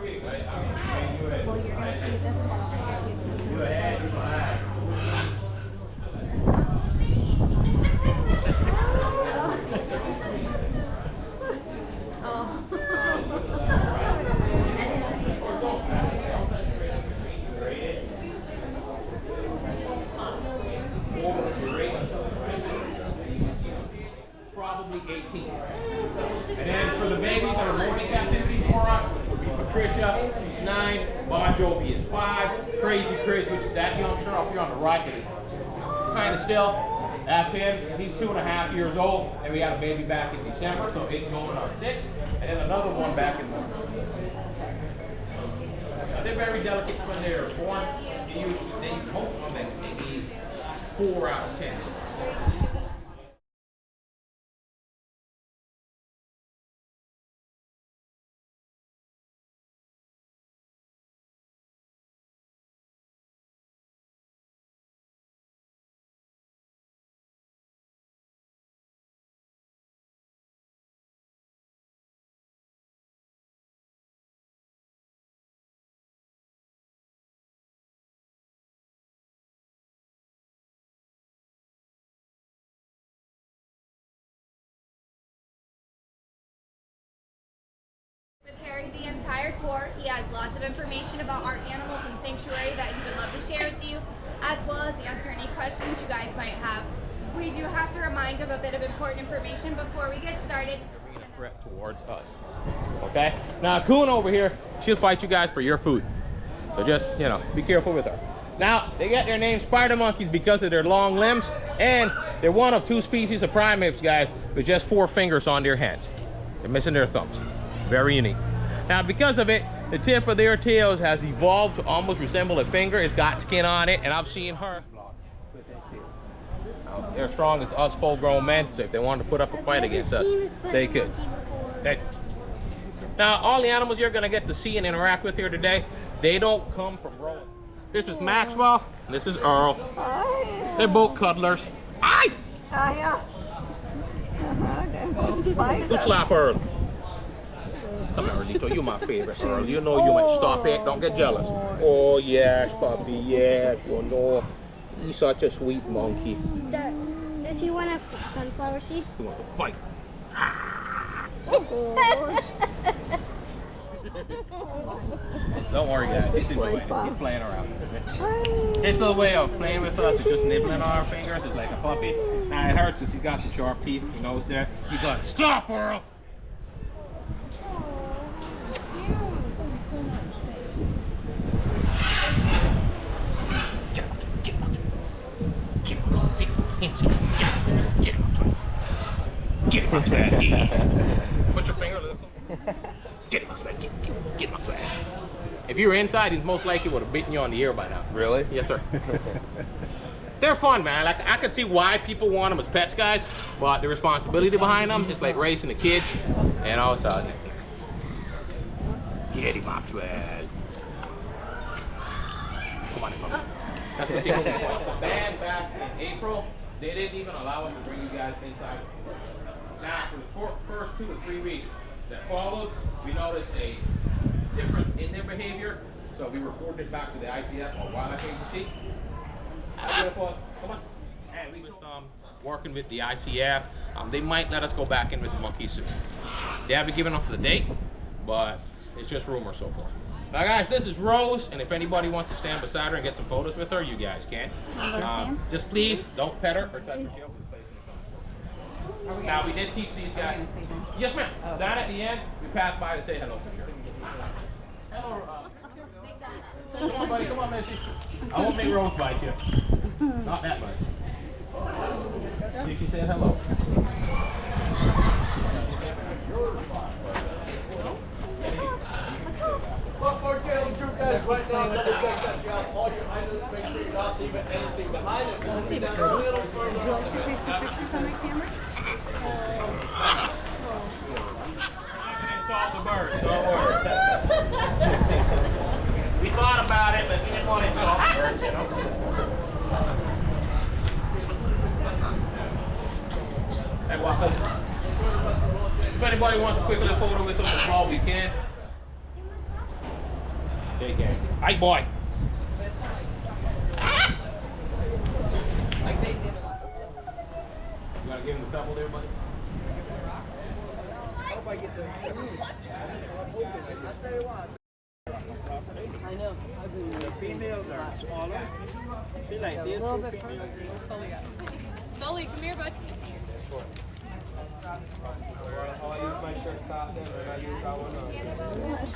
Well, you're going to see this one over here. He's going to Probably 18. And then for the babies that are more in captivity for us, which would be Patricia, she's 9, Bon Jovi is 5, Crazy Chris, which is that youngster up here on the right, that is kind of still. That's him. He's 2.5 years old, and we had a baby back in December, so it's going on 6, and then another one back in March. They're very delicate when they're born. Most of them maybe 4 out of 10. With Harry the entire tour, he has lots of information about our animals and sanctuary that he would love to share with you, as well as answer any questions you guys might have. We do have to remind him of a bit of important information before we get started. Threat towards us. Okay? Now, Coon over here, she'll fight you guys for your food. So just, you know, be careful with her. Now, they get their name spider monkeys because of their long limbs, and they're one of 2 species of primates, guys, with just 4 fingers on their hands. They're missing their thumbs. Very unique. Now, because of it, the tip of their tails has evolved to almost resemble a finger. It's got skin on it, and I've seen her. They're as strong as us full-grown men, so if they wanted to put up a fight against us, they could. Now, all the animals you're going to get to see and interact with here today, they don't come from Roatan. This is Maxwell, and this is Earl. Hi. They're both cuddlers. Aye! Hiya. Good slap, Earl. Come here, Ernito, you're my favorite, Earl. You know you might stop it. Don't get jealous. Oh, yes, puppy, yes. Oh, no. He's such a sweet monkey. Does he want a sunflower seed? He wants to fight. Don't worry, guys. He's enjoying it. He's playing around. His little way of playing with us is just nibbling on our fingers. It's like a puppy. Now, it hurts because he's got some sharp teeth. He knows that. He's like, stop, Earl! Get him out to that. Put your finger. Get him out to that. Get him out to that. If you were inside, he's most likely would have bitten you on the ear by now. Really? Yes, sir. They're fun, man. Like, I could see why people want them as pets, guys, but the responsibility behind them is like raising a kid, and also get him out to that. Come on, puppy. That's what the band back in April. They didn't even allow us to bring you guys inside. Now, for the first 2 to 3 weeks that followed, we noticed a difference in their behavior. So we reported it back to the ICF or Wildlife Agency. Come on. And we working with the ICF. They might let us go back in with the monkeys soon. They haven't given us the date, but it's just rumor so far. Now, guys, this is Rose, and if anybody wants to stand beside her and get some photos with her, you guys can. Just please don't pet her or touch her tail. Now, we did teach these guys. Yes, ma'am. Down at the end, we passed by to say hello for sure. Hello. Come on, buddy. Come on, Missy. I won't make Rose bite you. Not that much. See, she said hello. Well, for Caleb Troop guys, right now, double check that you got all your items, make sure you're not leaving anything behind it. Won't be down a little further. Would you like to take some pictures on my camera? Insult the birds, don't worry. We thought about it, but we didn't want to insult the birds, you know. Hey, walk over. If anybody wants a quick little photo with them as well, we can. Take care. Hi, boy. You want to give him a couple there, buddy? The females are smaller. See, like these two females. Sully, come here, bud. I'll use my shirt sock then, and I use that one.